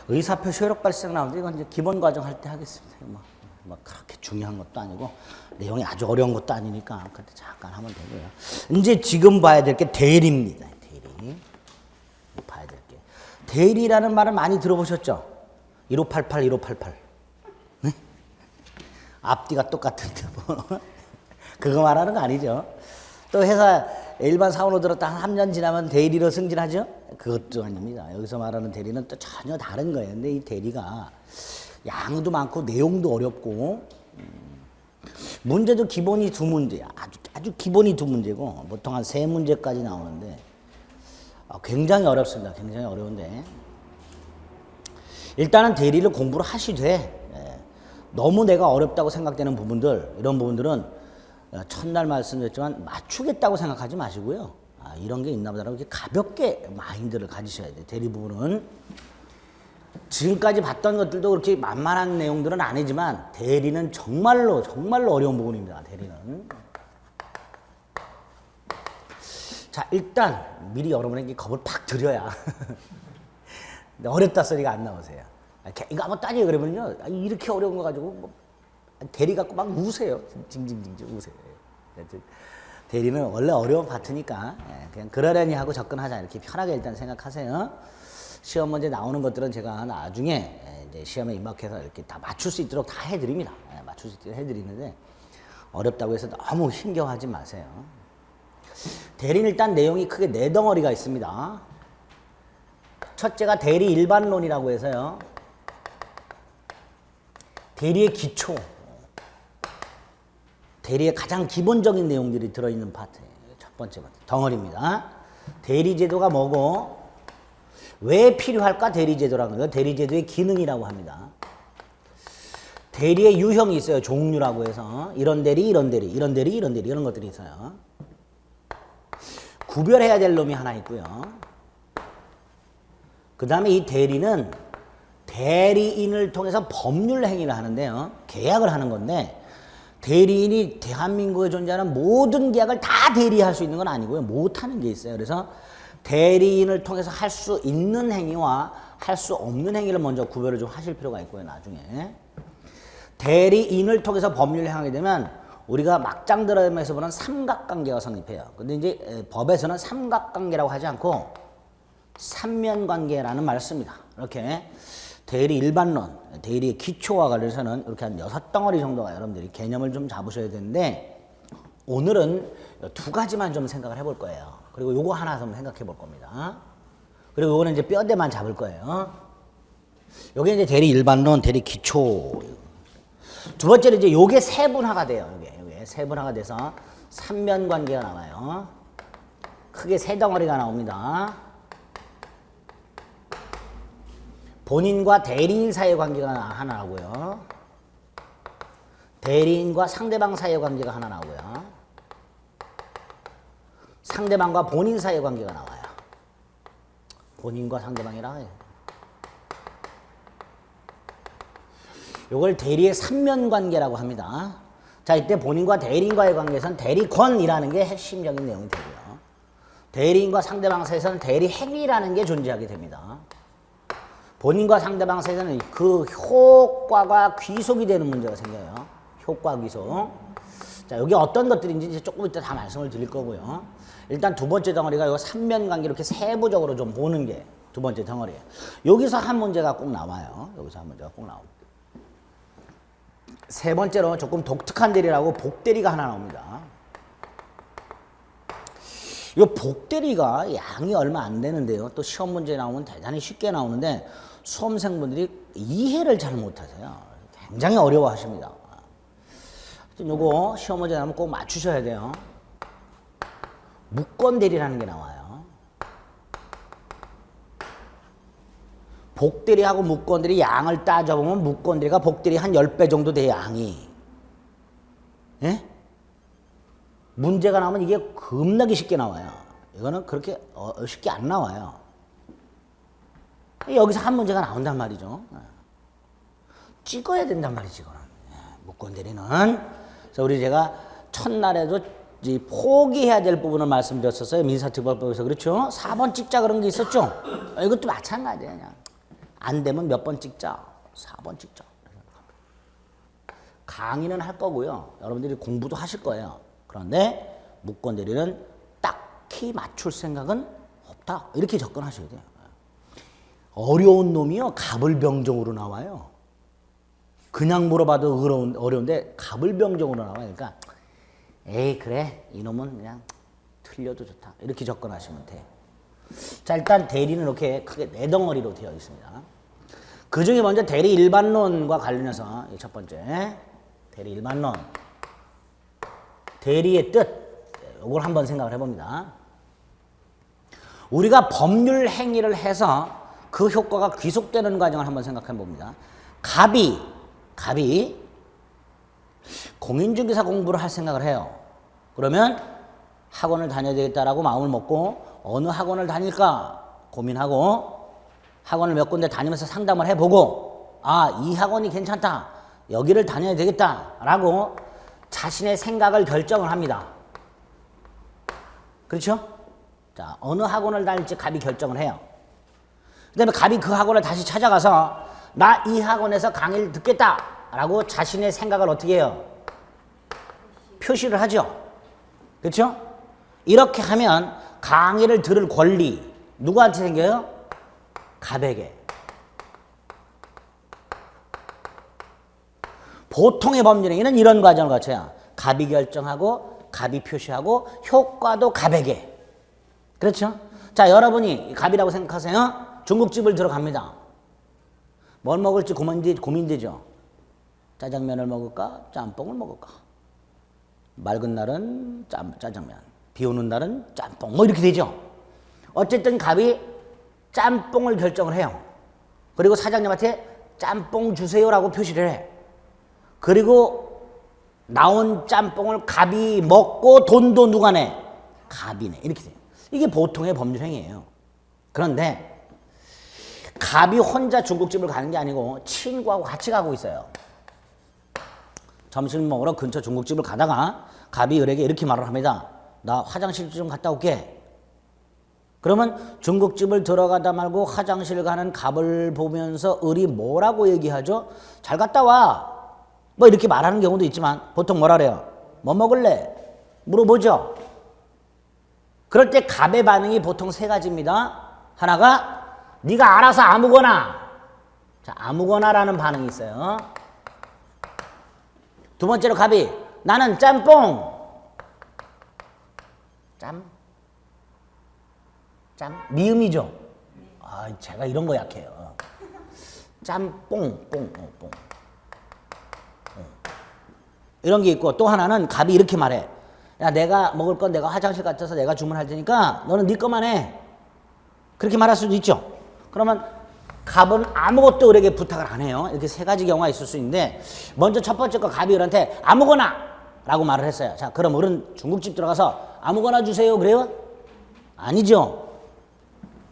의사표시 효력 발생 나오는데 이건 이제 기본 과정 할 때 하겠습니다. 뭐 그렇게 중요한 것도 아니고 내용이 아주 어려운 것도 아니니까 그때 잠깐 하면 되고요. 이제 지금 봐야 될 게 대리입니다. 대리. 봐야 될 게. 대리라는 말을 많이 들어보셨죠? 1588, 1588. 네? 앞뒤가 똑같은데 뭐. 그거 말하는 거 아니죠. 또 회사 일반 사원으로 들었다 한 3년 지나면 대리로 승진하죠? 그것도 아닙니다. 여기서 말하는 대리는 또 전혀 다른 거예요. 근데 이 대리가 양도 많고 내용도 어렵고 문제도 기본이 두 문제야. 아주 기본이 두 문제고 보통 한 세 문제까지 나오는데 굉장히 어렵습니다. 굉장히 어려운데 일단은 대리를 공부를 하시되 너무 내가 어렵다고 생각되는 부분들 이런 부분들은 첫날 말씀드렸지만 맞추겠다고 생각하지 마시고요. 이런 게 있나 보다라고 이렇게 가볍게 마인드를 가지셔야 돼요. 대리 부분은 지금까지 봤던 것들도 그렇게 만만한 내용들은 아니지만 대리는 정말로 어려운 부분입니다. 대리는. 자, 일단 미리 여러분에게 겁을 팍 드려야 어렵다 소리가 안 나오세요. 이거 한번 따지고 그러면요. 이렇게 어려운 거 가지고 뭐 대리 갖고 막 우세요. 징징징징 우세요. 대리는 원래 어려운 파트니까 그냥 그러려니 하고 접근하자 이렇게 편하게 일단 생각하세요. 시험 문제 나오는 것들은 제가 나중에 이제 시험에 임박해서 이렇게 다 맞출 수 있도록 다 해드립니다. 맞출 수 있도록 해드리는데 어렵다고 해서 너무 힘겨워하지 마세요. 대리는 일단 내용이 크게 네 덩어리가 있습니다. 첫째가 대리 일반론이라고 해서요. 대리의 기초, 대리의 가장 기본적인 내용들이 들어있는 파트예요. 첫 번째 덩어리입니다. 대리제도가 뭐고 왜 필요할까? 대리제도라는 거. 대리제도의 기능이라고 합니다. 대리의 유형이 있어요. 종류라고 해서 이런 대리, 이런 대리, 이런 대리, 이런 대리 이런 것들이 있어요. 구별해야 될 놈이 하나 있고요. 그 다음에 이 대리는 대리인을 통해서 법률 행위를 하는데요. 계약을 하는 건데 대리인이 대한민국에 존재하는 모든 계약을 다 대리할 수 있는 건 아니고요. 못하는 게 있어요. 그래서 대리인을 통해서 할 수 있는 행위와 할 수 없는 행위를 먼저 구별을 좀 하실 필요가 있고요. 나중에 대리인을 통해서 법률을 행하게 되면 우리가 막장 드라마에서 보는 삼각관계가 성립해요. 근데 이제 법에서는 삼각관계라고 하지 않고 삼면관계라는 말을 씁니다. 이렇게 대리 일반론, 대리의 기초와 관련해서는 이렇게 한 6덩어리 정도가 여러분들이 개념을 좀 잡으셔야 되는데 오늘은 두 가지만 좀 생각을 해볼 거예요. 그리고 요거 하나 좀 생각해 볼 겁니다. 그리고 요거는 이제 뼈대만 잡을 거예요. 요게 이제 대리 일반론, 대리 기초. 두 번째는 이제 요게 세분화가 돼요. 요게 세분화가 돼서 삼면관계가 나와요. 크게 세 덩어리가 나옵니다. 본인과 대리인 사이의 관계가 하나 나오고요. 대리인과 상대방 사이의 관계가 하나 나오고요. 상대방과 본인 사이의 관계가 나와요. 본인과 상대방이라 이걸 대리의 삼면관계라고 합니다. 자, 이때 본인과 대리인과의 관계에서는 대리권이라는 게 핵심적인 내용이 되고요. 대리인과 상대방 사이에서는 대리행위라는 게 존재하게 됩니다. 본인과 상대방 사이에서는 그 효과가 귀속이 되는 문제가 생겨요. 효과 귀속. 자, 여기 어떤 것들인지 이제 조금 이따 다 말씀을 드릴 거고요. 일단 두 번째 덩어리가 이 삼면관계 이렇게 세부적으로 좀 보는 게 두 번째 덩어리예요. 여기서 한 문제가 꼭 나와요. 여기서 한 문제가 꼭 나옵니다. 세 번째로 조금 독특한 대리라고 복대리가 하나 나옵니다. 이 복대리가 양이 얼마 안 되는데요. 또 시험 문제 나오면 대단히 쉽게 나오는데 수험생분들이 이해를 잘 못하세요. 굉장히 어려워하십니다. 요거 시험 문제 나오면 꼭 맞추셔야 돼요. 무권대리라는 게 나와요. 복대리하고 무권대리 양을 따져보면 무권대리가 복대리 한 10배 정도 돼요. 양이. 예? 문제가 나오면 이게 겁나게 쉽게 나와요. 이거는 그렇게 쉽게 안 나와요. 여기서 한 문제가 나온단 말이죠. 찍어야 된단 말이지, 이거는. 무권대리는. 그래서 우리 제가 첫날에도 포기해야 될 부분을 말씀드렸었어요. 민사특별법에서. 그렇죠? 4번 찍자 그런 게 있었죠? 이것도 마찬가지예요. 그냥. 안 되면 몇 번 찍자? 4번 찍자. 강의는 할 거고요. 여러분들이 공부도 하실 거예요. 그런데 무권 대리는 딱히 맞출 생각은 없다. 이렇게 접근하셔야 돼요. 어려운 놈이요. 갑을병정으로 나와요. 그냥 물어봐도 어려운데 갑을병정으로 나와요. 그러니까 에이 그래 이놈은 그냥 틀려도 좋다. 이렇게 접근하시면 돼요. 자 일단 대리는 이렇게 크게 네 덩어리로 되어 있습니다. 그 중에 먼저 대리 일반론과 관련해서 첫 번째 대리 일반론. 대리의 뜻. 이걸 한번 생각을 해봅니다. 우리가 법률 행위를 해서 그 효과가 귀속되는 과정을 한번 생각해 봅니다. 갑이 공인중개사 공부를 할 생각을 해요. 그러면 학원을 다녀야 되겠다라고 마음을 먹고 어느 학원을 다닐까 고민하고 학원을 몇 군데 다니면서 상담을 해보고 아, 이 학원이 괜찮다. 여기를 다녀야 되겠다라고 자신의 생각을 결정을 합니다. 그렇죠? 자, 어느 학원을 다닐지 갑이 결정을 해요. 그 다음에 갑이 그 학원을 다시 찾아가서 나 이 학원에서 강의를 듣겠다라고 자신의 생각을 어떻게 해요? 표시를 하죠. 그렇죠? 이렇게 하면 강의를 들을 권리 누구한테 생겨요? 갑에게. 보통의 법률행위는 이런 과정을 거쳐야 갑이 결정하고 갑이 표시하고 효과도 갑에게. 그렇죠? 자, 여러분이 갑이라고 생각하세요. 중국집을 들어갑니다. 뭘 먹을지 고민되죠. 짜장면을 먹을까? 짬뽕을 먹을까? 맑은 날은 짜장면, 비 오는 날은 짬뽕 뭐 이렇게 되죠. 어쨌든 갑이 짬뽕을 결정을 해요. 그리고 사장님한테 짬뽕 주세요라고 표시를 해. 그리고 나온 짬뽕을 갑이 먹고 돈도 누가 내? 갑이 내. 이렇게 돼요. 이게 보통의 법률 행위예요. 그런데 갑이 혼자 중국집을 가는 게 아니고 친구하고 같이 가고 있어요. 점심 먹으러 근처 중국집을 가다가 갑이 을에게 이렇게 말을 합니다. 나 화장실 좀 갔다 올게. 그러면 중국집을 들어가다 말고 화장실 가는 갑을 보면서 을이 뭐라고 얘기하죠? 잘 갔다 와. 뭐 이렇게 말하는 경우도 있지만 보통 뭐라 그래요? 뭐 먹을래? 물어보죠. 그럴 때 갑의 반응이 보통 세 가지입니다. 하나가 네가 알아서 아무거나. 자, 아무거나라는 반응이 있어요. 두 번째로 갑이 나는 짬뽕. 미음이죠. 아, 제가 이런 거 약해요. 짬뽕, 뽕. 이런 게 있고 또 하나는 갑이 이렇게 말해. 야, 내가 먹을 건 내가 화장실 갔다 와서 내가 주문할 테니까 너는 네 것만 해. 그렇게 말할 수도 있죠. 그러면 갑은 아무것도 을에게 부탁을 안 해요. 이렇게 세 가지 경우가 있을 수 있는데 먼저 첫 번째 거 갑이 을한테 아무거나 라고 말을 했어요. 자, 그럼 을은 중국집 들어가서 아무거나 주세요 그래요? 아니죠.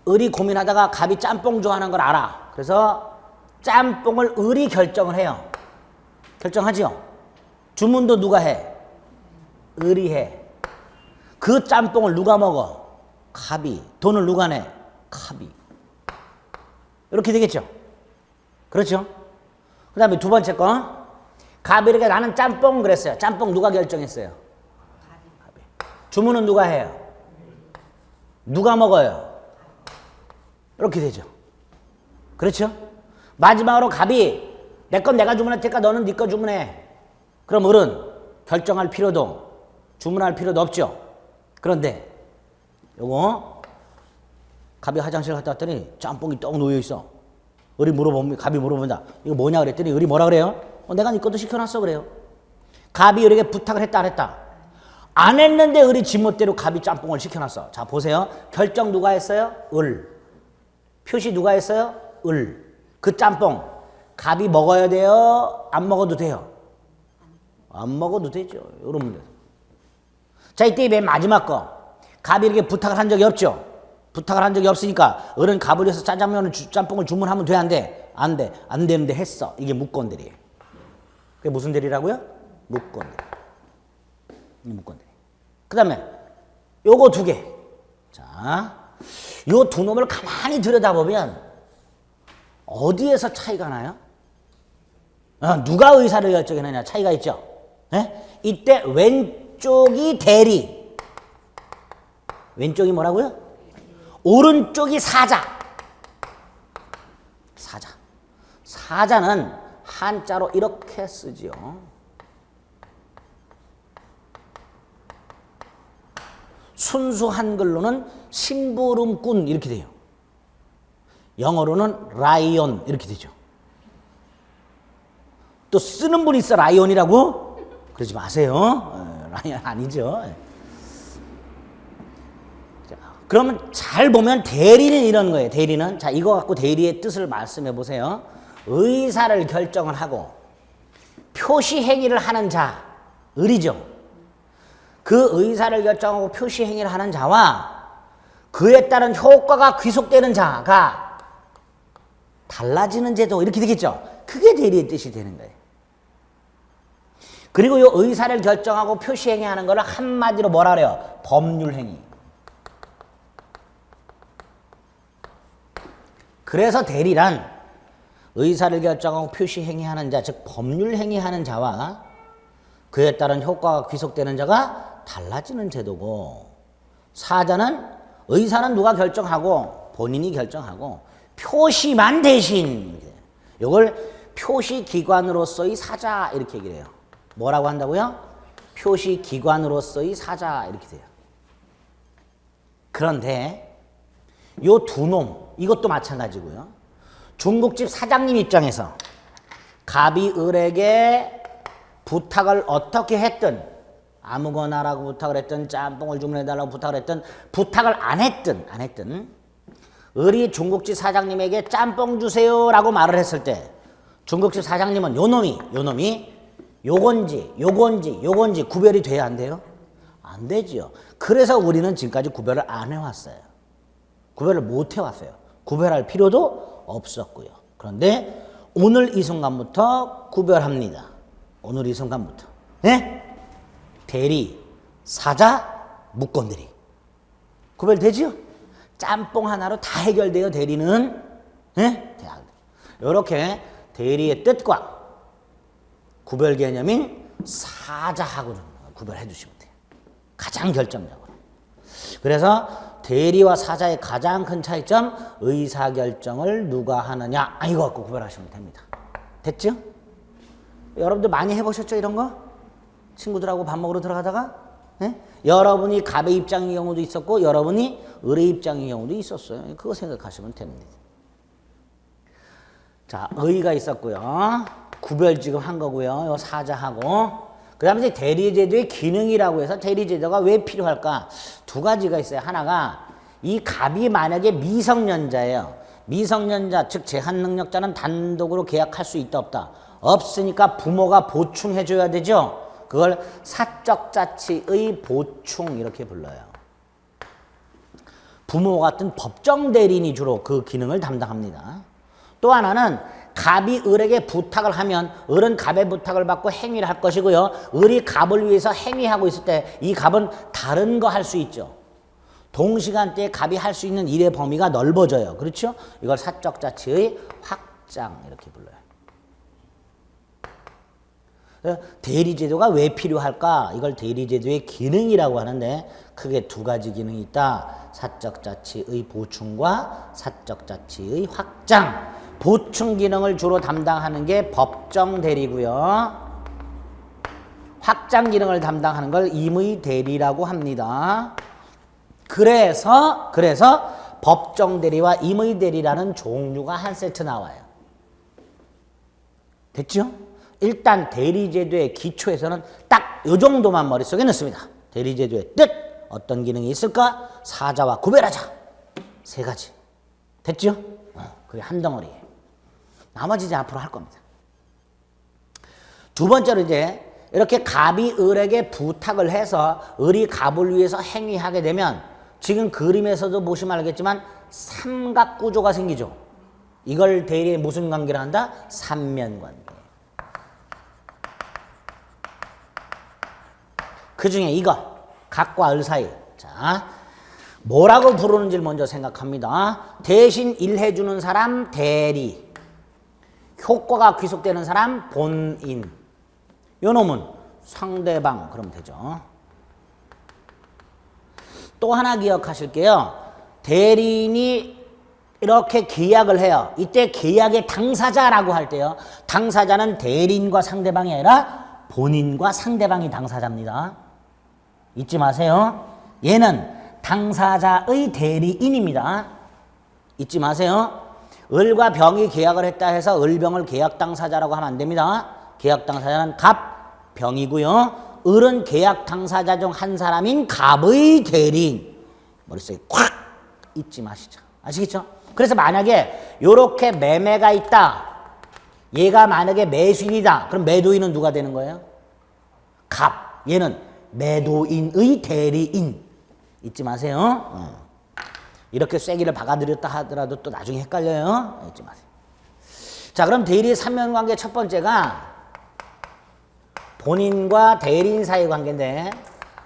을이 고민하다가 갑이 짬뽕 좋아하는 걸 알아. 그래서 짬뽕을 을이 결정을 해요. 결정하죠. 주문도 누가 해? 을이 해. 그 짬뽕을 누가 먹어? 갑이. 돈을 누가 내? 갑이. 이렇게 되겠죠. 그렇죠? 그 다음에 두 번째 거. 갑이 이렇게 나는 짬뽕 그랬어요. 짬뽕 누가 결정했어요? 갑이. 주문은 누가 해요? 누가 먹어요? 이렇게 되죠. 그렇죠? 마지막으로 갑이 내 건 내가 주문할 테니까 너는 네 거 주문해. 그럼 을은 결정할 필요도 주문할 필요도 없죠. 그런데 요거 갑이 화장실 갔다 왔더니 짬뽕이 떡 놓여 있어. 을이 물어봅니다. 갑이 물어본다. 이거 뭐냐 그랬더니 을이 뭐라 그래요? 내가 네 것도 시켜놨어 그래요. 갑이 을에게 부탁을 했다 안 했다? 안 했는데 을이 지멋대로 갑이 짬뽕을 시켜놨어. 자 보세요. 결정 누가 했어요? 을. 표시 누가 했어요? 을. 그 짬뽕 갑이 먹어야 돼요? 안 먹어도 돼요? 안 먹어도 되죠. 이런 문제. 자, 이때 맨 마지막 거. 갑이 이렇게 부탁을 한 적이 없죠. 부탁을 한 적이 없으니까 을은 갑을 위해서 짬뽕을 주문하면 돼? 안 돼? 안 돼. 안 되는데 했어. 이게 무권대리예요. 그게 무슨 대리라고요? 무권대리. 무권대리. 그 다음에 요거 두 개. 자, 요 두 놈을 가만히 들여다보면 어디에서 차이가 나요? 누가 의사를 결정하느냐 차이가 있죠. 예? 이때 왼쪽이 대리. 왼쪽이 뭐라고요? 오른쪽이 사자. 사자. 사자는 한자로 이렇게 쓰지요. 순수 한글로는 심부름꾼 이렇게 돼요. 영어로는 라이온 이렇게 되죠. 또 쓰는 분이 있어 라이온이라고? 그러지 마세요. 라이온 아니죠. 자, 그러면 잘 보면 대리는 이런 거예요. 대리는 자 이거 갖고 대리의 뜻을 말씀해 보세요. 의사를 결정을 하고 표시 행위를 하는 자, 을이죠. 그 의사를 결정하고 표시 행위를 하는 자와 그에 따른 효과가 귀속되는 자가 달라지는 제도 이렇게 되겠죠. 그게 대리의 뜻이 되는 거예요. 그리고 이 의사를 결정하고 표시 행위하는 거를 한마디로 뭐라 그래요? 법률 행위. 그래서 대리란 의사를 결정하고 표시 행위하는 자, 즉 법률 행위하는 자와 그에 따른 효과가 귀속되는 자가 달라지는 제도고, 사자는 의사는 누가 결정하고 본인이 결정하고 표시만 대신, 이걸 표시기관으로서의 사자 이렇게 얘기를 해요. 뭐라고 한다고요? 표시기관으로서의 사자 이렇게 돼요. 그런데 요 두 놈, 이것도 마찬가지고요. 중국집 사장님 입장에서 갑이 을에게 부탁을 어떻게 했든, 아무거나라고 부탁을 했든 짬뽕을 주문해달라고 부탁을 했든 부탁을 안 했든 을이 중국집 사장님에게 짬뽕 주세요라고 말을 했을 때 중국집 사장님은 요 놈이 요건지 구별이 돼야 안 돼요? 안 되지요. 그래서 우리는 지금까지 구별을 안 해왔어요. 구별을 못 해왔어요. 구별할 필요도 없었고요. 그런데 오늘 이 순간부터 구별합니다. 오늘 이 순간부터. 네? 대리, 사자, 무건대리. 구별되지요? 짬뽕 하나로 다 해결돼요, 대리는. 네? 이렇게 대리의 뜻과 구별 개념인 사자하고 좀 구별해 주시면 돼요. 가장 결정적으로. 그래서 대리와 사자의 가장 큰 차이점, 의사결정을 누가 하느냐, 이거 갖고 구별하시면 됩니다. 됐죠? 여러분들 많이 해보셨죠, 이런 거? 친구들하고 밥 먹으러 들어가다가 네? 여러분이 갑의 입장의 경우도 있었고 여러분이 을의 입장의 경우도 있었어요. 그거 생각하시면 됩니다. 자, 의가 있었고요. 구별 지금 한 거고요. 요 사자하고. 그 다음에 이제 대리제도의 기능이라고 해서 대리제도가 왜 필요할까? 두 가지가 있어요. 하나가 이 갑이 만약에 미성년자예요. 미성년자, 즉 제한능력자는 단독으로 계약할 수 있다 없다? 없으니까 부모가 보충해줘야 되죠. 그걸 사적자치의 보충 이렇게 불러요. 부모 같은 법정 대리인이 주로 그 기능을 담당합니다. 또 하나는 갑이 을에게 부탁을 하면 을은 갑의 부탁을 받고 행위를 할 것이고요. 을이 갑을 위해서 행위하고 있을 때 이 갑은 다른 거 할 수 있죠. 동시간대에 갑이 할 수 있는 일의 범위가 넓어져요. 그렇죠? 이걸 사적자치의 확장 이렇게 불러요. 대리제도가 왜 필요할까? 이걸 대리제도의 기능이라고 하는데 크게 두 가지 기능이 있다. 사적자치의 보충과 사적자치의 확장. 보충 기능을 주로 담당하는 게 법정대리고요. 확장 기능을 담당하는 걸 임의대리라고 합니다. 그래서 법정대리와 임의대리라는 종류가 한 세트 나와요. 됐죠? 일단 대리제도의 기초에서는 딱 이 정도만 머릿속에 넣습니다. 대리제도의 뜻, 어떤 기능이 있을까? 사자와 구별하자. 세 가지. 됐죠? 그게 한 덩어리예요. 나머지 이제 앞으로 할 겁니다. 두 번째로 이제 이렇게 갑이 을에게 부탁을 해서 을이 갑을 위해서 행위하게 되면 지금 그림에서도 보시면 알겠지만 삼각구조가 생기죠. 이걸 대리에 무슨 관계를 한다? 삼면관계. 그 중에 이거 갑과 을 사이. 자, 뭐라고 부르는지를 먼저 생각합니다. 대신 일해주는 사람 대리. 효과가 귀속되는 사람 본인. 요 놈은 상대방 그러면 되죠. 또 하나 기억하실게요. 대리인이 이렇게 계약을 해요. 이때 계약의 당사자라고 할 때요. 당사자는 대리인과 상대방이 아니라 본인과 상대방이 당사자입니다. 잊지 마세요. 얘는 당사자의 대리인입니다. 잊지 마세요. 을과 병이 계약을 했다 해서 을병을 계약 당사자라고 하면 안 됩니다. 계약 당사자는 갑, 병이고요. 을은 계약 당사자 중 한 사람인 갑의 대리인. 머릿속에 콱 잊지 마시죠. 아시겠죠? 그래서 만약에 이렇게 매매가 있다. 얘가 만약에 매수인이다. 그럼 매도인은 누가 되는 거예요? 갑. 얘는 매도인의 대리인. 잊지 마세요. 이렇게 쐐기를 박아드렸다 하더라도 또 나중에 헷갈려요. 잊지 마세요. 자, 그럼 대리의 삼면관계 첫 번째가 본인과 대리인 사이 관계인데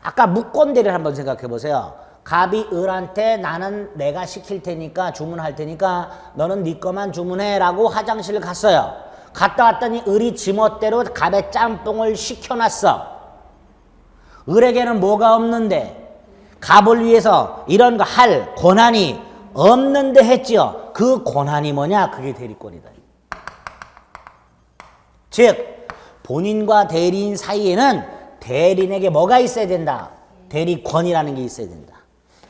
아까 무권대리를 한번 생각해 보세요. 갑이 을한테 나는 내가 시킬 테니까 주문할 테니까 너는 네 거만 주문해 라고 화장실을 갔어요. 갔다 왔더니 을이 지멋대로 갑의 짬뽕을 시켜놨어. 을에게는 뭐가 없는데 갑을 위해서 이런 거 할 권한이 없는데 했지요. 그 권한이 뭐냐? 그게 대리권이다. 즉 본인과 대리인 사이에는 대리인에게 뭐가 있어야 된다? 대리권이라는 게 있어야 된다.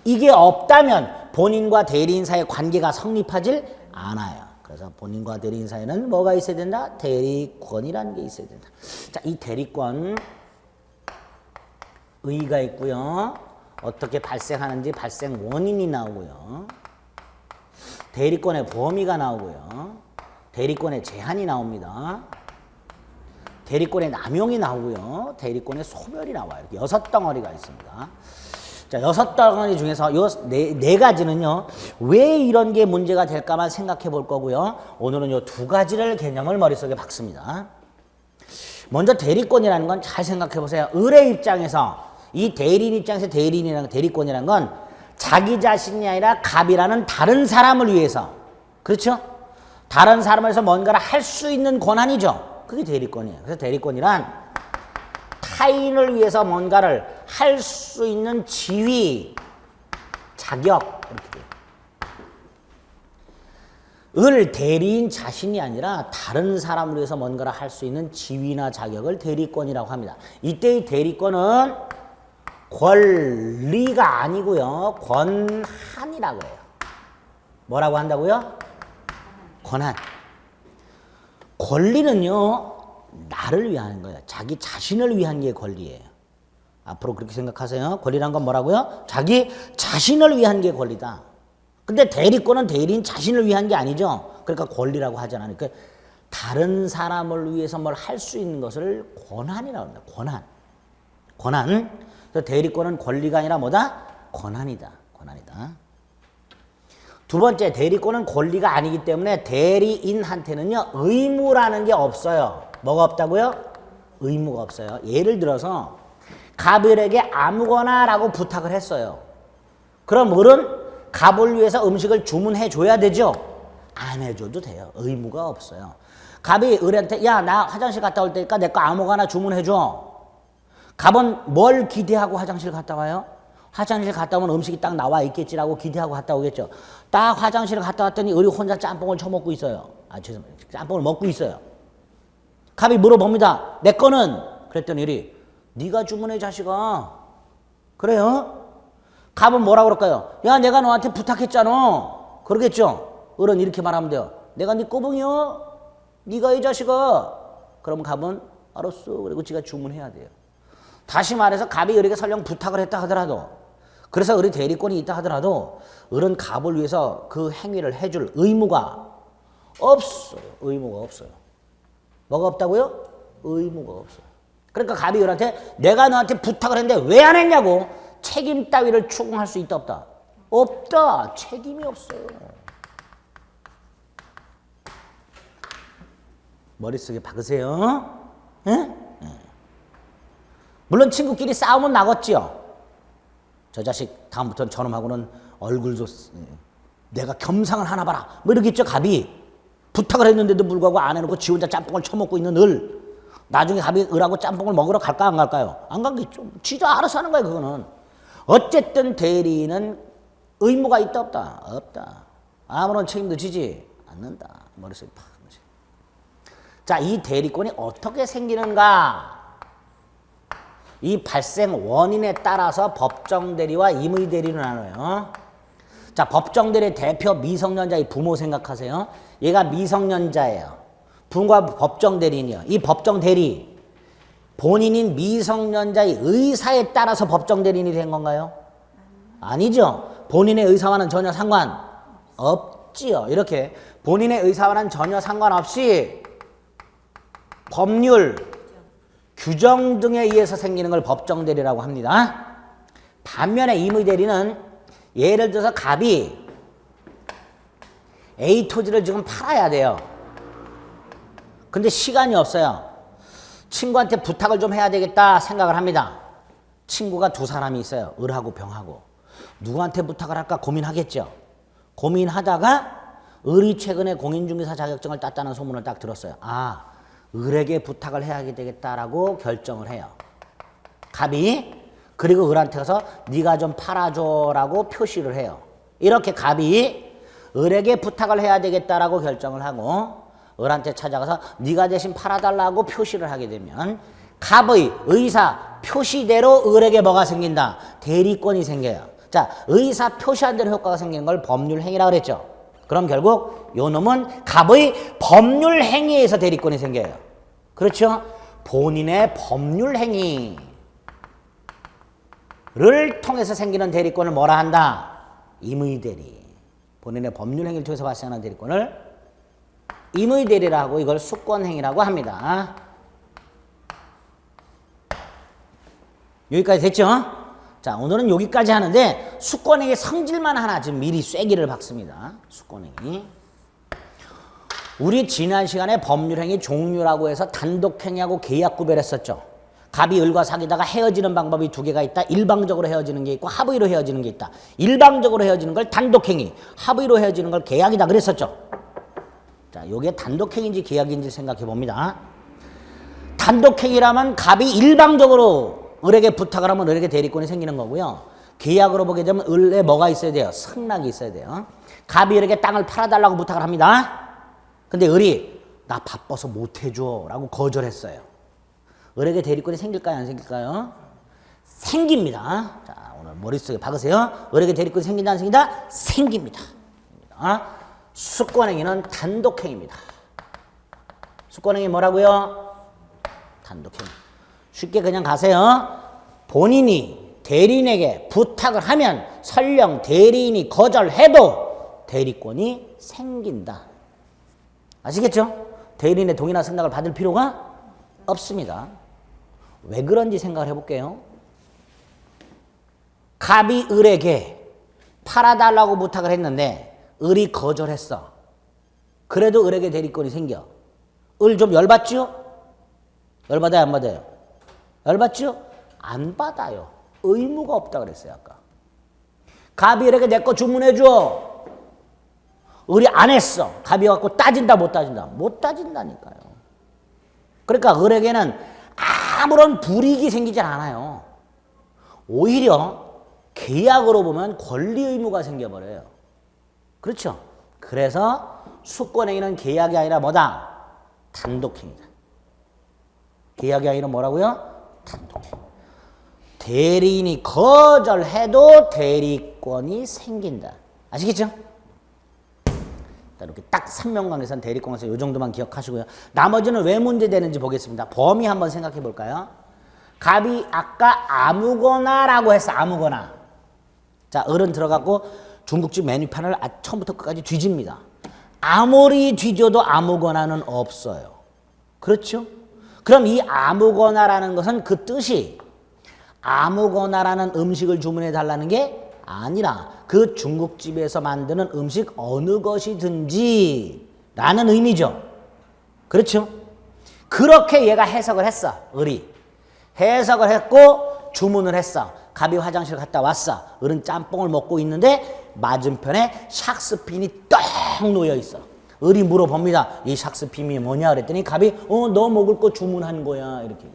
이게 없다면 본인과 대리인 사이의 관계가 성립하질 않아요. 그래서 본인과 대리인 사이에는 뭐가 있어야 된다? 대리권이라는 게 있어야 된다. 자, 이 대리권 의의가 있고요. 어떻게 발생하는지 발생 원인이 나오고요. 대리권의 범위가 나오고요. 대리권의 제한이 나옵니다. 대리권의 남용이 나오고요. 대리권의 소멸이 나와요. 이렇게 6덩어리가 있습니다. 자, 6덩어리 중에서 요 네 가지는요. 왜 이런 게 문제가 될까만 생각해 볼 거고요. 오늘은 요 2가지를 개념을 머릿속에 박습니다. 먼저 대리권이라는 건 잘 생각해 보세요. 을의 입장에서 이 대리인 입장에서 대리인이라는 대리권이라는 건 자기 자신이 아니라 갑이라는 다른 사람을 위해서, 그렇죠? 다른 사람을 위해서 뭔가를 할 수 있는 권한이죠. 그게 대리권이에요. 그래서 대리권이란 타인을 위해서 뭔가를 할 수 있는 지위, 자격 이렇게 돼요. 을 대리인 자신이 아니라 다른 사람을 위해서 뭔가를 할 수 있는 지위나 자격을 대리권이라고 합니다. 이때의 대리권은 권리가 아니고요. 권한이라고 해요. 뭐라고 한다고요? 권한. 권리는요. 나를 위한 거예요. 자기 자신을 위한 게 권리예요. 앞으로 그렇게 생각하세요. 권리란 건 뭐라고요? 자기 자신을 위한 게 권리다. 근데 대리권은 대리인 자신을 위한 게 아니죠. 그러니까 권리라고 하잖아요. 그러니까 다른 사람을 위해서 뭘 할 수 있는 것을 권한이라고 합니다. 권한. 권한. 그래서 대리권은 권리가 아니라 뭐다? 권한이다. 권한이다. 두 번째, 대리권은 권리가 아니기 때문에 대리인한테는요, 의무라는 게 없어요. 뭐가 없다고요? 의무가 없어요. 예를 들어서 갑을에게 아무거나 라고 부탁을 했어요. 그럼 을은 갑을 위해서 음식을 주문해 줘야 되죠? 안 해줘도 돼요. 의무가 없어요. 갑이 을한테 야, 나 화장실 갔다 올 테니까 내 거 아무거나 주문해 줘. 갑은 뭘 기대하고 화장실 갔다 와요? 화장실 갔다 오면 음식이 딱 나와 있겠지라고 기대하고 갔다 오겠죠. 딱 화장실을 갔다 왔더니 을이 혼자 짬뽕을 처먹고 있어요. 아, 죄송합니다. 짬뽕을 먹고 있어요. 갑이 물어봅니다. 내 거는? 그랬더니 을이 네가 주문해 자식아. 그래요? 갑은 뭐라 그럴까요? 야, 내가 너한테 부탁했잖아. 그러겠죠. 을은 이렇게 말하면 돼요. 내가 네 꼬붕이요? 네가 이 자식아. 그럼 갑은 알았어. 그리고 지가 주문해야 돼요. 다시 말해서 갑이 을에게 설령 부탁을 했다 하더라도, 그래서 을이 대리권이 있다 하더라도 을은 갑을 위해서 그 행위를 해줄 의무가 없어요. 의무가 없어요. 뭐가 없다고요? 의무가 없어요. 그러니까 갑이 을한테 내가 너한테 부탁을 했는데 왜 안 했냐고 책임 따위를 추궁할 수 있다 없다? 없다. 책임이 없어요. 머릿속에 박으세요. 예? 물론 친구끼리 싸우면 나겠지요. 저 자식 다음부터는 저놈하고는 얼굴도 내가 겸상을 하나 봐라. 뭐 이러겠죠. 갑이 부탁을 했는데도 불구하고 안 해놓고 지 혼자 짬뽕을 처먹고 있는 을. 나중에 갑이 을하고 짬뽕을 먹으러 갈까 안 갈까요? 안 가겠죠. 지가 알아서 하는 거예요, 그거는. 어쨌든 대리인은 의무가 있다 없다? 없다. 아무런 책임도 지지 않는다. 머릿속에 팍. 자, 이 대리권이 어떻게 생기는가? 이 발생 원인에 따라서 법정대리와 임의대리로 나눠요. 자, 법정대리의 대표 미성년자의 부모 생각하세요. 얘가 미성년자예요. 부모가 법정대리인이요. 이 법정대리, 본인인 미성년자의 의사에 따라서 법정대리인이 된 건가요? 아니죠. 본인의 의사와는 전혀 상관없지요. 이렇게 본인의 의사와는 전혀 상관없이 법률, 규정 등에 의해서 생기는 걸 법정대리라고 합니다. 반면에 임의대리는 예를 들어서 갑이 A 토지를 지금 팔아야 돼요. 근데 시간이 없어요. 친구한테 부탁을 좀 해야 되겠다 생각을 합니다. 친구가 두 사람이 있어요. 을하고 병하고. 누구한테 부탁을 할까 고민하겠죠. 고민하다가 을이 최근에 공인중개사 자격증을 땄다는 소문을 딱 들었어요. 아, 을에게 부탁을 해야 되겠다라고 결정을 해요. 갑이. 그리고 을한테 가서 네가 좀 팔아줘라고 표시를 해요. 이렇게 갑이 을에게 부탁을 해야 되겠다라고 결정을 하고 을한테 찾아가서 네가 대신 팔아달라고 표시를 하게 되면 갑의 의사 표시대로 을에게 뭐가 생긴다? 대리권이 생겨요. 자, 의사 표시한 대로 효과가 생기는 걸 법률행위라고 그랬죠. 그럼 결국 요 놈은 갑의 법률행위에서 대리권이 생겨요. 그렇죠? 본인의 법률행위를 통해서 생기는 대리권을 뭐라 한다? 임의대리. 본인의 법률행위를 통해서 발생하는 대리권을 임의대리라고, 이걸 수권행위라고 합니다. 여기까지 됐죠? 자, 오늘은 여기까지 하는데 수권행위 성질만 하나 지금 미리 쐐기를 박습니다. 수권행위. 우리 지난 시간에 법률행위 종류라고 해서 단독행위하고 계약 구별했었죠. 갑이 을과 사귀다가 헤어지는 방법이 두 개가 있다. 일방적으로 헤어지는 게 있고 합의로 헤어지는 게 있다. 일방적으로 헤어지는 걸 단독행위, 합의로 헤어지는 걸 계약이다 그랬었죠. 자, 이게 단독행위인지 계약인지 생각해 봅니다. 단독행위라면 갑이 일방적으로 을에게 부탁을 하면 을에게 대리권이 생기는 거고요. 계약으로 보게 되면 을에 뭐가 있어야 돼요? 승낙이 있어야 돼요. 갑이 을에게 땅을 팔아달라고 부탁을 합니다. 근데 을이 나 바빠서 못해줘 라고 거절했어요. 을에게 대리권이 생길까요? 안 생길까요? 생깁니다. 자, 오늘 머릿속에 박으세요. 을에게 대리권이 생긴다 안 생긴다? 생깁니다. 수권행위는 단독행위입니다. 수권행위 뭐라고요? 단독행위. 쉽게 그냥 가세요. 본인이 대리인에게 부탁을 하면 설령 대리인이 거절해도 대리권이 생긴다. 아시겠죠? 대리인의 동의나 승낙을 받을 필요가 없습니다. 왜 그런지 생각을 해볼게요. 갑이 을에게 팔아달라고 부탁을 했는데 을이 거절했어. 그래도 을에게 대리권이 생겨. 을 좀 열받죠? 열받아요, 안 받아요? 열받죠? 안 받아요. 의무가 없다 그랬어요, 아까. 갑이 을에게 내 거 주문해줘. 을이 안 했어. 갑이 갖고 따진다, 못 따진다? 못 따진다니까요. 그러니까 을에게는 아무런 불이익이 생기질 않아요. 오히려 계약으로 보면 권리 의무가 생겨버려요. 그렇죠? 그래서 수권행위는 계약이 아니라 뭐다? 단독행위다. 계약이 아니라 뭐라고요? 단독행위. 대리인이 거절해도 대리권이 생긴다. 아시겠죠? 이렇게 딱 3명관계선 대리권에서 이 정도만 기억하시고요. 나머지는 왜 문제되는지 보겠습니다. 범위 한번 생각해 볼까요? 갑이 아까 아무거나라고 했어. 아무거나. 자, 을은 들어가고 중국집 메뉴판을 처음부터 끝까지 뒤집니다. 아무리 뒤져도 아무거나는 없어요. 그렇죠? 그럼 이 아무거나라는 것은 그 뜻이 아무거나라는 음식을 주문해 달라는 게 아니라 그 중국집에서 만드는 음식 어느 것이든지 라는 의미죠. 그렇죠? 그렇게 얘가 해석을 했어. 을이. 해석을 했고 주문을 했어. 갑이 화장실 갔다 왔어. 을은 짬뽕을 먹고 있는데 맞은편에 샥스핀이 떡 놓여 있어. 을이 물어봅니다. 이 샥스핌이 뭐냐 그랬더니 갑이 너 먹을 거 주문한 거야 이렇게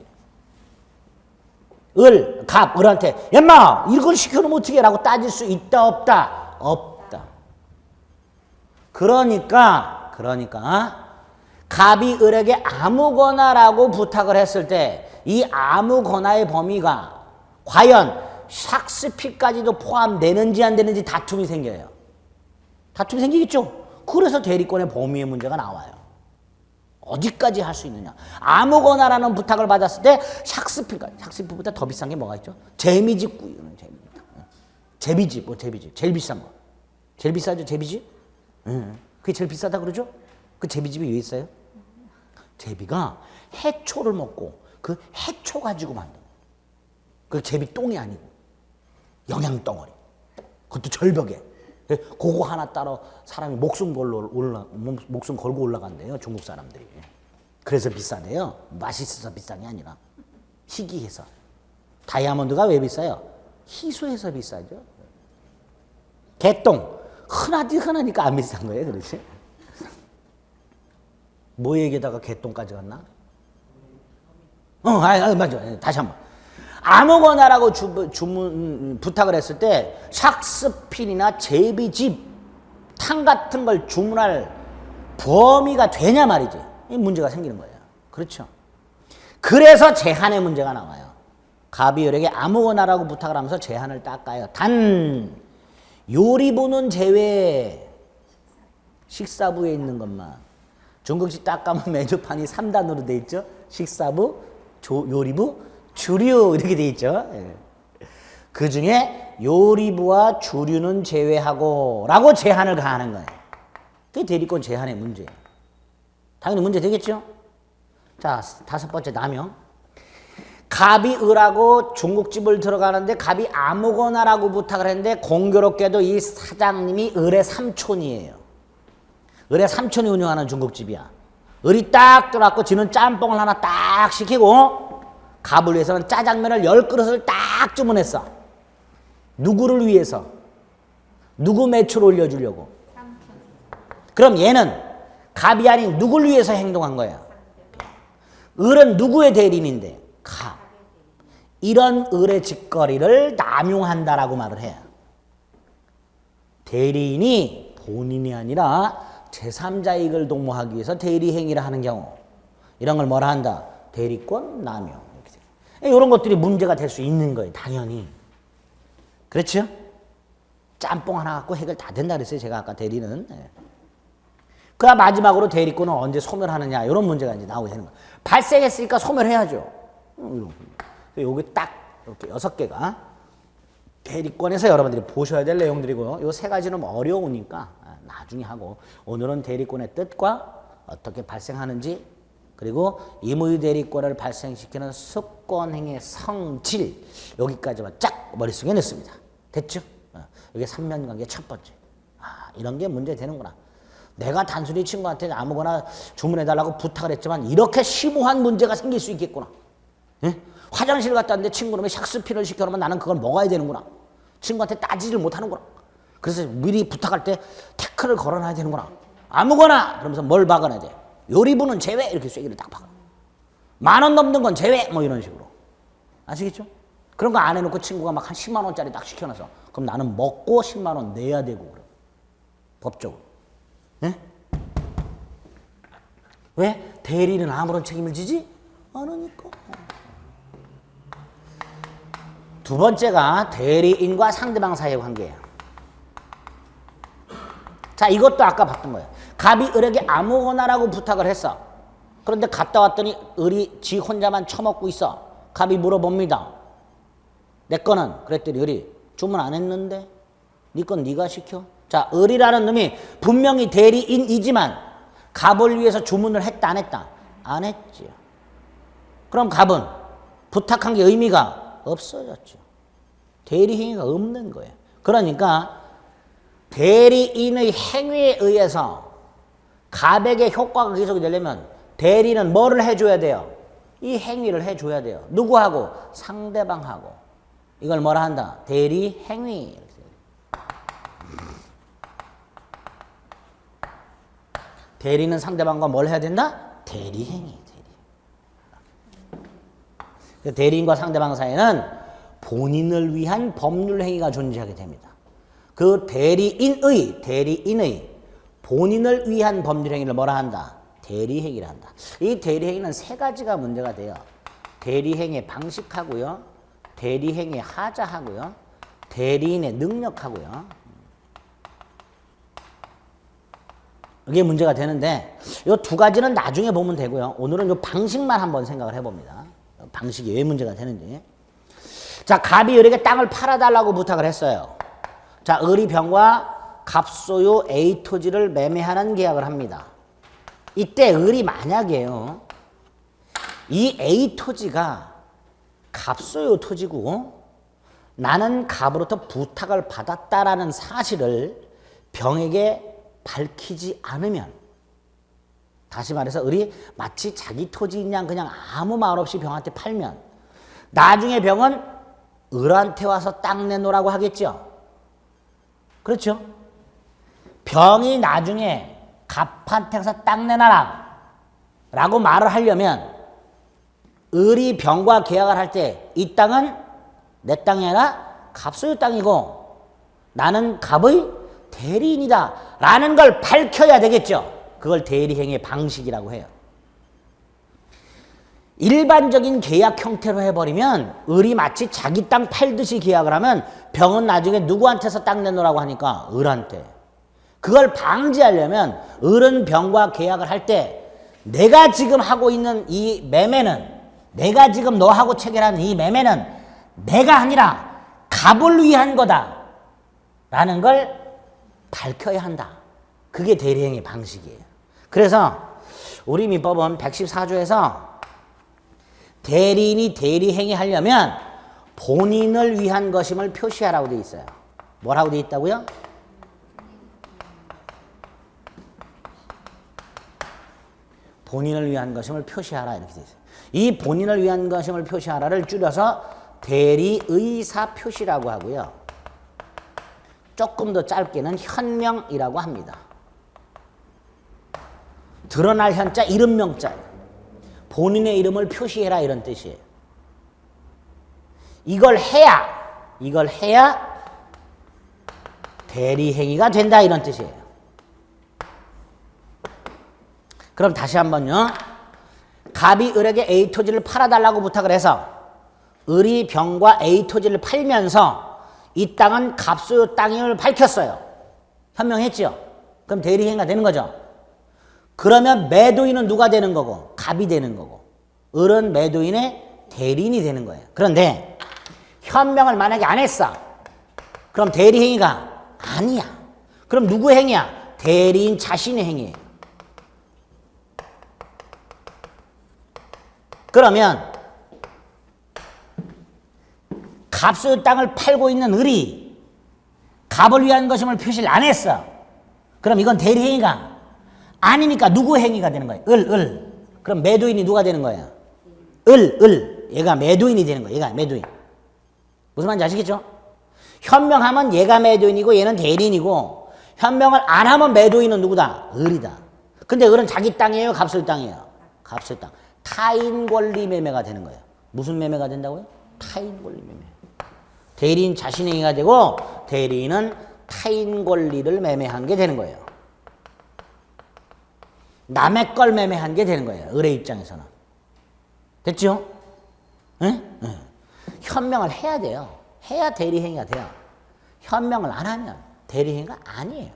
얘기해요. 갑, 을한테 얌마 이걸 시켜놓으면 어떻게 라고 따질 수 있다 없다? 없다. 그러니까 갑이 을에게 아무거나라고 부탁을 했을 때 이 아무거나의 범위가 과연 샥스피까지도 포함되는지 안 되는지 다툼이 생겨요. 다툼이 생기겠죠. 그래서 대리권의 범위의 문제가 나와요. 어디까지 할 수 있느냐. 아무거나라는 부탁을 받았을 때 샥스피까지. 샥스피보다 더 비싼 게 뭐가 있죠? 제비집 구이는 제비입니다. 제비집, 제비집. 제일 비싼 거. 제일 비싸죠, 제비집? 그게 제일 비싸다 그러죠? 그 제비집이 왜 있어요? 제비가 해초를 먹고 그 해초 가지고 만든 거예요. 그 제비똥이 아니고 영양덩어리. 그것도 절벽에. 그거 하나 따라 사람이 목숨 걸고 올라간대요. 중국 사람들이. 그래서 비싸대요. 맛있어서 비싼 게 아니라 희귀해서. 다이아몬드가 왜 비싸요? 희소해서 비싸죠. 개똥. 흔하니까 안 비싼 거예요. 그렇지? 뭐 얘기에다가 개똥까지 갔나? 맞아. 다시 한 번. 아무거나라고 부탁을 했을 때 샥스핀이나 제비집, 탕 같은 걸 주문할 범위가 되냐 말이지. 이 문제가 생기는 거예요. 그렇죠. 그래서 제한의 문제가 나와요. 갑이 을에게 아무거나라고 부탁을 하면서 제한을 닦아요. 단 요리부는 제외. 식사부에 있는 것만. 중국식 딱 가면 메뉴판이 3단으로 돼 있죠. 식사부, 요리부, 주류 이렇게 돼 있죠. 그 중에 요리부와 주류는 제외하고 라고 제한을 가하는 거예요. 그게 대리권 제한의 문제예요. 당연히 문제 되겠죠. 자, 5번째 남용. 갑이 을하고 중국집을 들어가는데 갑이 아무거나라고 부탁을 했는데 공교롭게도 이 사장님이 을의 삼촌이에요. 을의 삼촌이 운영하는 중국집이야. 을이 딱 들어왔고 지는 짬뽕을 하나 딱 시키고 갑을 위해서는 짜장면을 10그릇을 딱 주문했어. 누구를 위해서? 누구 매출 올려주려고? 그럼 얘는 갑이 아닌 누구를 위해서 행동한 거야? 을은 누구의 대리인인데? 갑. 이런 을의 짓거리를 남용한다라고 말을 해요. 대리인이 본인이 아니라 제3자 이익을 도모하기 위해서 대리 행위를 하는 경우 이런 걸 뭐라 한다? 대리권 남용. 이런 것들이 문제가 될 수 있는 거예요. 당연히. 그렇죠? 짬뽕 하나 갖고 해결 다 된다 그랬어요. 제가 아까 대리는. 그럼 마지막으로 대리권은 언제 소멸하느냐 이런 문제가 이제 나오게 되는 거예요. 발생했으니까 소멸해야죠. 여기 딱 이렇게 6개가 대리권에서 여러분들이 보셔야 될 내용들이고요. 이 3가지는 어려우니까 나중에 하고 오늘은 대리권의 뜻과 어떻게 발생하는지 그리고 임의 대리권을 발생시키는 습권행위의 성질 여기까지만 쫙 머릿속에 넣습니다. 됐죠? 이게 3면관계 첫 번째. 이런 게 문제 되는구나. 내가 단순히 친구한테 아무거나 주문해달라고 부탁을 했지만 이렇게 심오한 문제가 생길 수 있겠구나. 예? 화장실 갔다 왔는데 친구놈이 샥스피를 시켜놓으면 나는 그걸 먹어야 되는구나. 친구한테 따지질 못하는구나. 그래서 미리 부탁할 때 태클을 걸어놔야 되는구나. 아무거나 그러면서 뭘 박아놔야 돼. 요리부는 제외 이렇게 쐐기를 딱 박아. 10,000원 넘는 건 제외 뭐 이런 식으로. 아시겠죠? 그런 거 안 해놓고 친구가 막 한 10만 원짜리 딱 시켜놔서 그럼 나는 먹고 10만 원 내야 되고 그래. 법적으로. 예? 왜? 대리는 아무런 책임을 지지 않으니까. 두 번째가 대리인과 상대방 사이의 관계예요. 자, 이것도 아까 봤던 거예요. 갑이 을에게 아무거나라고 부탁을 했어. 그런데 갔다 왔더니 을이 지 혼자만 처먹고 있어. 갑이 물어봅니다. 내 거는? 그랬더니 을이 주문 안 했는데? 네 건 네가 시켜? 자, 을이라는 놈이 분명히 대리인이지만 갑을 위해서 주문을 했다 안 했다? 안 했지요. 그럼 갑은 부탁한 게 의미가 없어졌죠. 대리 행위가 없는 거예요. 그러니까 대리인의 행위에 의해서 갑에게 효과가 계속이 되려면 대리는 뭐를 해줘야 돼요? 이 행위를 해줘야 돼요. 누구하고? 상대방하고. 이걸 뭐라 한다? 대리 행위. 대리는 상대방과 뭘 해야 된다? 대리행위. 대리인과 상대방 사이에는 본인을 위한 법률 행위가 존재하게 됩니다. 그 대리인의 본인을 위한 법률 행위를 뭐라 한다? 대리행위를 한다. 이 대리행위는 세 가지가 문제가 돼요. 대리행위의 방식하고요, 대리행위의 하자하고요, 대리인의 능력하고요. 이게 문제가 되는데 이 두 가지는 나중에 보면 되고요. 오늘은 이 방식만 한번 생각을 해봅니다. 방식이 왜 문제가 되는지. 자, 갑이 을에게 땅을 팔아달라고 부탁을 했어요. 자, 을이 병과 갑소유 A 토지를 매매하는 계약을 합니다. 이때 을이 만약에요, 이 A 토지가 갑소유 토지고 나는 갑으로부터 부탁을 받았다라는 사실을 병에게 밝히지 않으면, 다시 말해서 을이 마치 자기 토지인 양 그냥 아무 말 없이 병한테 팔면 나중에 병은 을한테 와서 땅 내놓으라고 하겠죠. 그렇죠? 병이 나중에 갑한테 가서 땅 내놔라 라고 말을 하려면 을이 병과 계약을 할 때 이 땅은 내 땅이 아니라 갑소유 땅이고 나는 갑의 대리인이다 라는 걸 밝혀야 되겠죠. 그걸 대리행위의 방식이라고 해요. 일반적인 계약 형태로 해버리면 을이 마치 자기 땅 팔듯이 계약을 하면 병은 나중에 누구한테서 땅 내놓으라고 하니까 을한테. 그걸 방지하려면 을은 병과 계약을 할 때 내가 지금 하고 있는 이 매매는, 내가 지금 너하고 체결한 이 매매는 내가 아니라 갑을 위한 거다 라는 걸 밝혀야 한다. 그게 대리행위 방식이에요. 그래서 우리 민법은 114조에서 대리인이 대리행위 하려면 본인을 위한 것임을 표시하라고 되어 있어요. 뭐라고 되어 있다고요? 본인을 위한 것임을 표시하라 이렇게 되어 있어요. 이 본인을 위한 것임을 표시하라를 줄여서 대리의사 표시라고 하고요. 조금 더 짧게는 현명이라고 합니다. 드러날 현자, 이름 명자. 본인의 이름을 표시해라 이런 뜻이에요. 이걸 해야 대리행위가 된다 이런 뜻이에요. 그럼 다시 한번요. 갑이 을에게 A 토지를 팔아달라고 부탁을 해서 을이 병과 A 토지를 팔면서 이 땅은 갑소유 땅임을 밝혔어요. 현명했죠? 그럼 대리행위가 되는 거죠. 그러면 매도인은 누가 되는 거고? 갑이 되는 거고. 을은 매도인의 대리인이 되는 거예요. 그런데 현명을 만약에 안 했어. 그럼 대리행위가 아니야. 그럼 누구 행위야? 대리인 자신의 행위예요. 그러면 갑소유 땅을 팔고 있는 을이 갑을 위한 것임을 표시를 안 했어. 그럼 이건 대리행위가 아니니까 누구 행위가 되는 거예요? 을. 그럼 매도인이 누가 되는 거예요? 을. 얘가 매도인이 되는 거예요. 얘가 매도인. 무슨 말인지 아시겠죠? 현명하면 얘가 매도인이고 얘는 대리인이고, 현명을 안 하면 매도인은 누구다? 을이다. 근데 을은 자기 땅이에요? 갑소유 땅이에요? 갑소유 땅. 타인 권리 매매가 되는 거예요. 무슨 매매가 된다고요? 타인 권리 매매. 대리인 자신의 행위가 되고 대리인은 타인 권리를 매매한 게 되는 거예요. 남의 걸 매매한 게 되는 거예요. 을의 입장에서는. 됐죠? 네? 네. 현명을 해야 돼요. 해야 대리행위가 돼요. 현명을 안 하면 대리행위가 아니에요.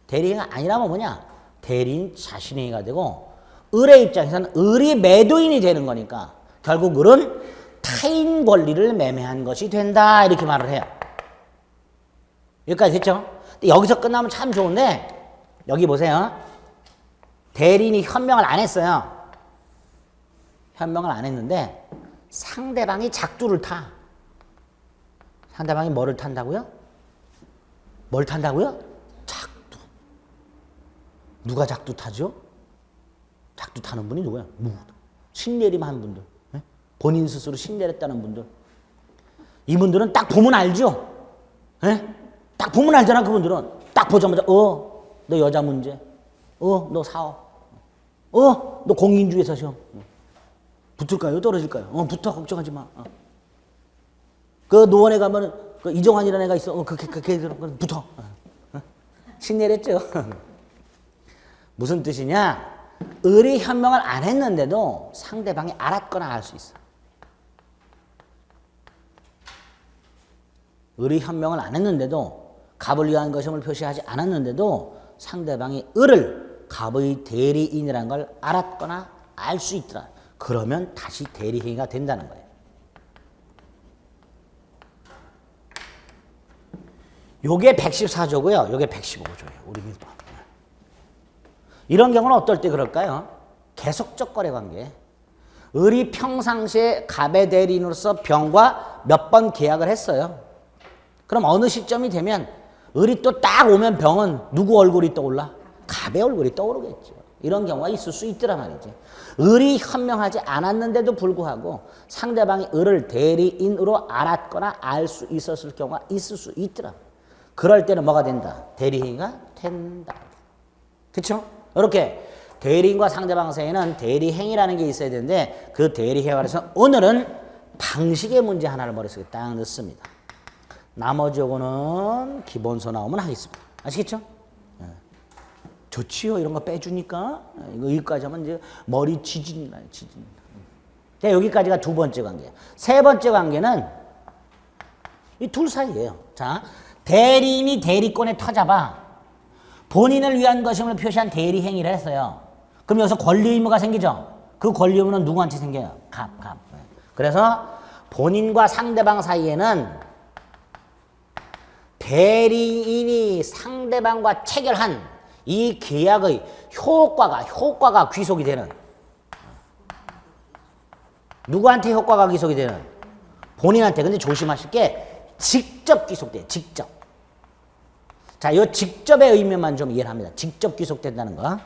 대리행위가 아니라면 뭐냐? 대리인 자신의 행위가 되고 을의 입장에서는 을이 매도인이 되는 거니까 결국 을은 타인 권리를 매매한 것이 된다 이렇게 말을 해요. 여기까지 됐죠? 근데 여기서 끝나면 참 좋은데 여기 보세요. 대리인이 현명을 안 했어요. 현명을 안 했는데 상대방이 작두를 타. 상대방이 뭐를 탄다고요? 뭘 탄다고요? 작두. 누가 작두 타죠? 작두 타는 분이 누구야? 신내림한 분들. 네? 본인 스스로 신내렸다는 분들. 이분들은 딱 보면 알죠? 네? 딱 보면 알잖아, 그분들은. 딱 보자마자, 너 여자 문제. 너 사업. 너 공인중개사 시험. 붙을까요? 떨어질까요? 붙어. 걱정하지 마. 그 노원에 가면 그 이정환이라는 애가 있어. 걔 붙어. 신내렸죠. 무슨 뜻이냐? 의리 현명을 안 했는데도 상대방이 알았거나 알 수 있어. 의리 현명을 안 했는데도 갑을 위한 것임을 표시하지 않았는데도 상대방이 을을 갑의 대리인이라는 걸 알았거나 알 수 있더라. 그러면 다시 대리행위가 된다는 거예요. 요게 114조고요. 요게 115조예요. 우리 민법. 이런 경우는 어떨 때 그럴까요? 계속적 거래관계. 을이 평상시에 갑의 대리인으로서 병과 몇 번 계약을 했어요. 그럼 어느 시점이 되면 을이 또 딱 오면 병은 누구 얼굴이 떠올라? 갑의 얼굴이 떠오르겠죠. 이런 경우가 있을 수 있더란 말이지. 을이 현명하지 않았는데도 불구하고 상대방이 을을 대리인으로 알았거나 알 수 있었을 경우가 있을 수 있더라. 그럴 때는 뭐가 된다? 대리행위가 된다. 그렇죠? 이렇게 대리인과 상대방 사이에는 대리행위라는 게 있어야 되는데 그 대리행위에서 오늘은 방식의 문제 하나를 머릿속에 딱 넣습니다. 나머지 요거는 기본서 나오면 하겠습니다. 아시겠죠? 좋지요. 이런 거 빼주니까. 이거 여기까지 하면 이제 머리 지진 나요. 지진. 자, 여기까지가 두 번째 관계예요. 세 번째 관계는 이 둘 사이예요. 자, 대리인이 대리권에 터잡아 본인을 위한 것임을 표시한 대리 행위를 했어요. 그럼 여기서 권리 의무가 생기죠. 그 권리 의무는 누구한테 생겨요? 갑. 그래서 본인과 상대방 사이에는 대리인이 상대방과 체결한 이 계약의 효과가 귀속이 되는, 누구한테 효과가 귀속이 되는? 본인한테. 근데 조심하실 게 직접 귀속돼요. 직접. 자, 이 직접의 의미만 좀 이해를 합니다. 직접 귀속된다는 거.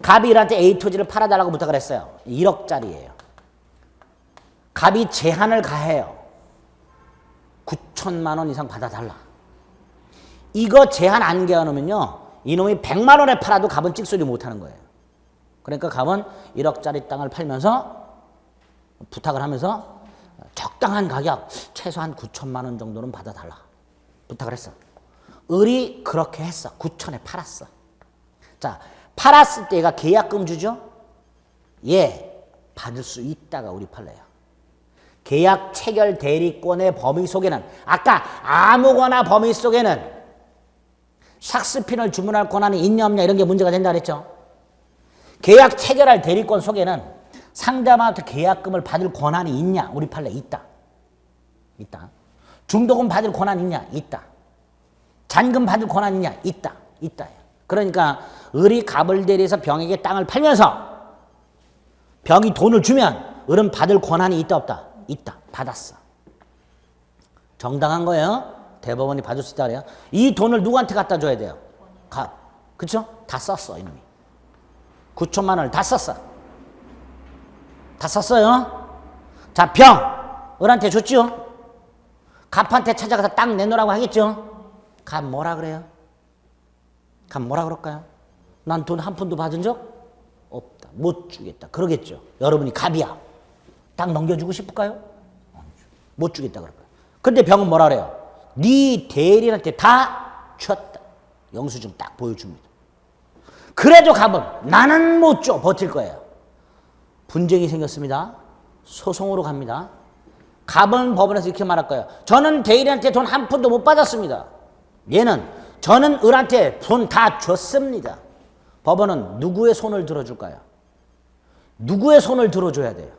갑이 일한테 A 토지를 팔아달라고 부탁을 했어요. 1억짜리예요. 갑이 제한을 가해요. 9천만 원 이상 받아달라. 이거 제한 안 개어놓으면요, 이놈이 100만 원에 팔아도 갑은 찍소리 못하는 거예요. 그러니까 갑은 1억짜리 땅을 팔면서 부탁을 하면서 적당한 가격, 최소한 9천만 원 정도는 받아달라 부탁을 했어. 을이 그렇게 했어. 9천에 팔았어. 자, 팔았을 때 얘가 계약금 주죠? 예, 받을 수 있다가 우리 판례야. 계약 체결 대리권의 범위 속에는, 아까 아무거나 범위 속에는 샥스핀을 주문할 권한이 있냐 없냐 이런 게 문제가 된다 그랬죠. 계약 체결할 대리권 속에는 상대방한테 계약금을 받을 권한이 있냐? 우리 판례 있다. 중도금 받을 권한 있냐? 있다. 잔금 받을 권한 있냐? 있다. 그러니까 을이 갑을 대리해서 병에게 땅을 팔면서 병이 돈을 주면 을은 받을 권한이 있다 없다? 있다. 받았어. 정당한 거예요. 대법원이 받을 수 있다 그래요. 이 돈을 누구한테 갖다 줘야 돼요? 갑. 그쵸? 다 썼어 이놈이. 9천만 원을 다 썼어. 다 썼어요. 자, 병 을한테 줬죠. 갑한테 찾아가서 땅 내놓으라고 하겠죠. 갑 뭐라 그래요? 갑 뭐라 그럴까요? 난 돈 한 푼도 받은 적 없다. 못 주겠다. 그러겠죠. 여러분이 갑이야. 땅 넘겨주고 싶을까요? 못 주겠다 그럴 거예요. 근데 병은 뭐라 그래요? 네 대리인한테 다 줬다. 영수증 딱 보여줍니다. 그래도 갑은 나는 못 줘. 버틸 거예요. 분쟁이 생겼습니다. 소송으로 갑니다. 갑은 법원에서 이렇게 말할 거예요. 저는 대리인한테 돈 한 푼도 못 받았습니다. 얘는 저는 을한테 돈 다 줬습니다. 법원은 누구의 손을 들어줄까요? 누구의 손을 들어줘야 돼요?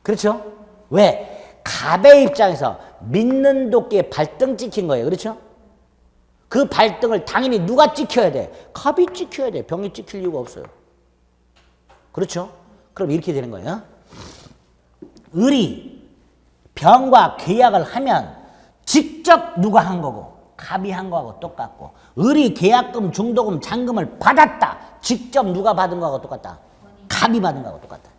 그렇죠? 왜? 갑의 입장에서 믿는 도끼에 발등 찍힌 거예요. 그렇죠? 그 발등을 당연히 누가 찍혀야 돼? 갑이 찍혀야 돼. 병이 찍힐 이유가 없어요. 그렇죠? 그럼 이렇게 되는 거예요. 을이 병과 계약을 하면 직접 누가 한 거고 갑이 한 거하고 똑같고, 을이 계약금, 중도금, 잔금을 받았다. 직접 누가 받은 거하고 똑같다. 갑이 받은 거하고 똑같다.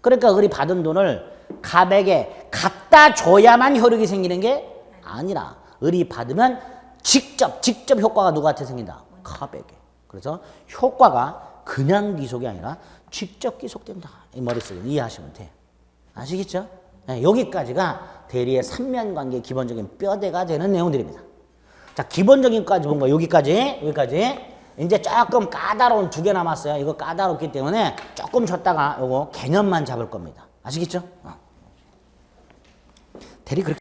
그러니까 을이 받은 돈을 갑에게 갖다 줘야만 효력이 생기는 게 아니라 을이 받으면 직접 효과가 누구한테 생긴다? 카백에. 그래서 효과가 그냥 기속이 아니라 직접 기속된다. 이 머릿속에 이해하시면 돼요. 아시겠죠? 네, 여기까지가 대리의 삼면관계의 기본적인 뼈대가 되는 내용들입니다. 자, 기본적인까지 본 거 여기까지. 이제 조금 까다로운 2개 남았어요. 이거 까다롭기 때문에 조금 줬다가 요거 개념만 잡을 겁니다. 아시겠죠? 대리 그렇게